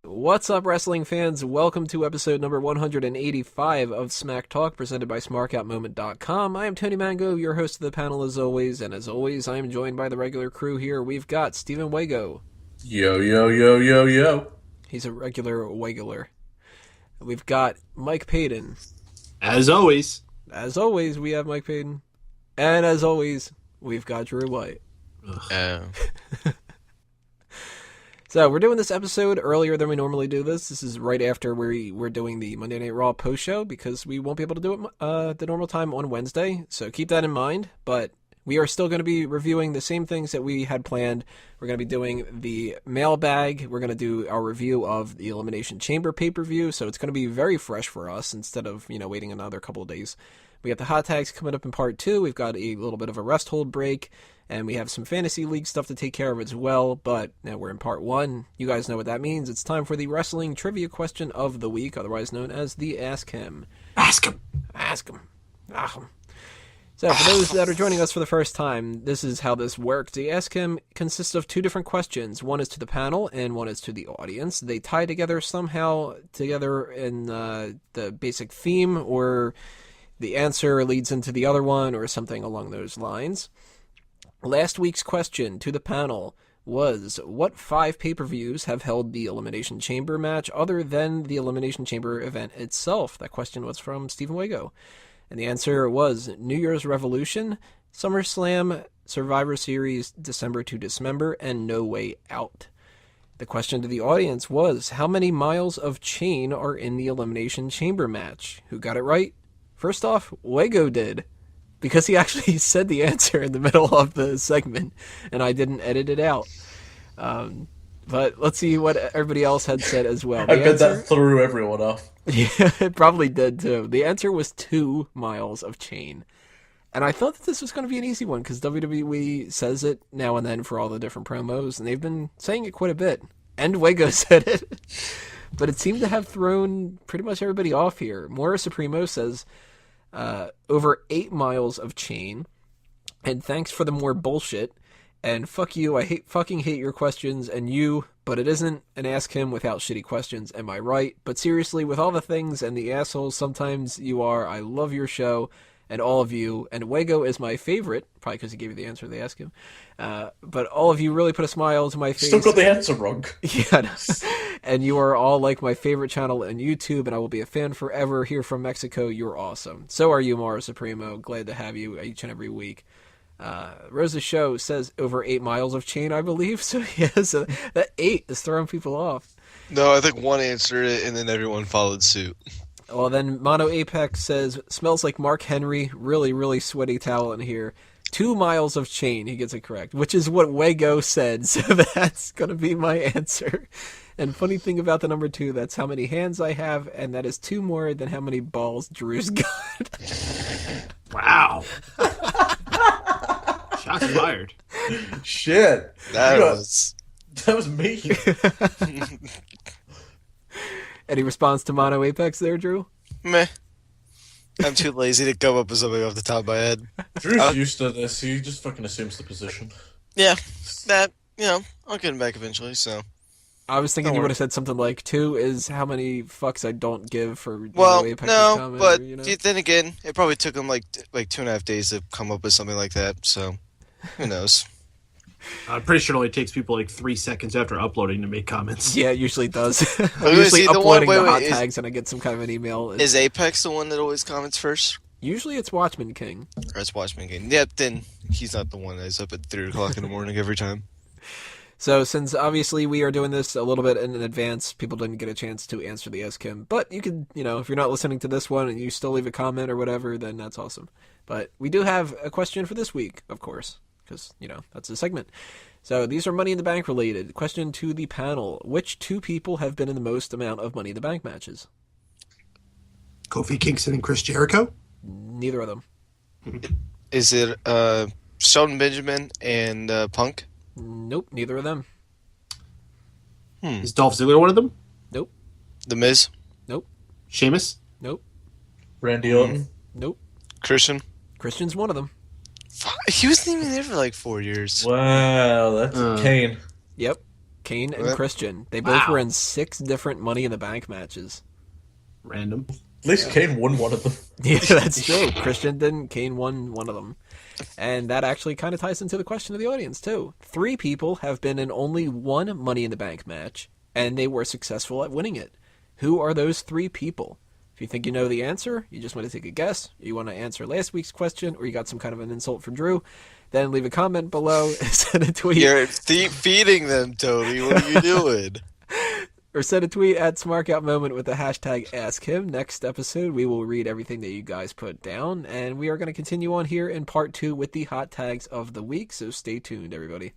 What's up, wrestling fans? Welcome to episode number 185 of Smack Talk, presented by SmarkOutMoment.com. I am Tony Mango, your host of the panel as always, and as always, I am joined by the regular crew here. We've got Stephen Wago. Yo, yo, yo, yo, yo. He's a regular Waggler. We've got Mike Payton. As always. As always, we have Mike Payton. And as always, we've got Drew White. So we're doing this episode earlier than we normally do this. This is right after we're doing the Monday Night Raw post show because we won't be able to do it the normal time on Wednesday. So keep that in mind. But we are still going to be reviewing the same things that we had planned. We're going to be doing the mailbag. We're going to do our review of the Elimination Chamber pay-per-view. So it's going to be very fresh for us instead of, waiting another couple of days. We got the hot tags coming up in part 2. We've got a little bit of a rest hold break. And we have some fantasy league stuff to take care of as well. But now we're in part 1. You guys know what that means. It's time for the wrestling trivia question of the week, otherwise known as the Ask Him. Ask him. Ask him. Ask him. So for those that are joining us for the first time, this is how this works. The Ask Him consists of 2 different questions. One is to the panel and one is to the audience. They tie together somehow in the basic theme, or the answer leads into the other one or something along those lines. Last week's question to the panel was, what 5 pay-per-views have held the Elimination Chamber match other than the Elimination Chamber event itself? That question was from Stephen Wago. And the answer was New Year's Revolution, SummerSlam, Survivor Series, December to Dismember, and No Way Out. The question to the audience was, how many miles of chain are in the Elimination Chamber match? Who got it right? First off, Wago did, because he actually said the answer in the middle of the segment, and I didn't edit it out. But let's see what everybody else had said as well. I bet that threw everyone off. Yeah, it probably did too. The answer was 2 miles of chain. And I thought that this was going to be an easy one, because WWE says it now and then for all the different promos, and they've been saying it quite a bit. And Wago said it. But it seemed to have thrown pretty much everybody off here. Mora Supremo says over 8 miles of chain. And thanks for the more bullshit. And fuck you, I fucking hate your questions, and you, but it isn't an Ask Him without shitty questions, am I right? But seriously, with all the things and the assholes sometimes you are, I love your show, and all of you, and Wago is my favorite, probably because he gave you the answer they asked him, but all of you really put a smile to my face. Still got the answer wrong. Yeah, no. And you are all like my favorite channel on YouTube, and I will be a fan forever. Here from Mexico, you're awesome. So are you, Mara Supremo. Glad to have you each and every week. Rosa Show says over 8 miles of chain, I believe. So yeah, so that 8 is throwing people off. No, I think one answered it, and then everyone followed suit. Well, then Mono Apex says, smells like Mark Henry. Really, really sweaty towel in here. 2 miles of chain. He gets it correct, which is what Wago said. So that's going to be my answer. And funny thing about the number 2, that's how many hands I have, and that is 2 more than how many balls Drew's got. Wow. Shots fired. Shit. That was me. Any response to Mono Apex there, Drew? meh. I'm too lazy to come up with something off the top of my head. Drew's used to this. He just fucking assumes the position. Yeah, that, I'll get him back eventually, so. I was thinking you would have said something like 2 is how many fucks I don't give for Well, Apex's no, comment, but or, then again, it probably took him like 2.5 days to come up with something like that, so who knows. I'm pretty sure it only takes people like 3 seconds after uploading to make comments. Yeah, it usually does. I'm Wait, usually see, the uploading one- the wait, hot wait, tags and I get some kind of an email. Is Apex the one that always comments first? Usually it's Watchman King. Or it's Watchmen Game? Yeah, then he's not the one that's up at 3 o'clock in the morning every time. So since obviously we are doing this a little bit in advance, people didn't get a chance to answer the Ask Him. But you can, if you're not listening to this one and you still leave a comment or whatever, then that's awesome. But we do have a question for this week, of course, because, that's the segment. So these are Money in the Bank related. Question to the panel. Which 2 people have been in the most amount of Money in the Bank matches? Kofi Kingston and Chris Jericho? Neither of them. Is it Shelton Benjamin and Punk? Nope, neither of them. Is Dolph Ziggler one of them? Nope. The Miz? Nope. Sheamus? Nope. Randy Orton. Nope. Christian? Christian's one of them. He wasn't even there for like 4 years. Wow, that's Kane. Yep. Kane and Yep. Christian. They both Wow. were in 6 different Money in the Bank matches. Random. At least Kane won one of them. Yeah, that's true. Christian didn't. Kane won one of them. And that actually kind of ties into the question of the audience, too. 3 people have been in only one Money in the Bank match, and they were successful at winning it. Who are those 3 people? If you think you know the answer, you just want to take a guess, you want to answer last week's question, or you got some kind of an insult for Drew, then leave a comment below, send a tweet. You're feeding them, Toby. What are you doing? Or send a tweet at SmarkOutMoment with the hashtag AskHim. Next episode, we will read everything that you guys put down, and we are going to continue on here in part 2 with the hot tags of the week, so stay tuned, everybody.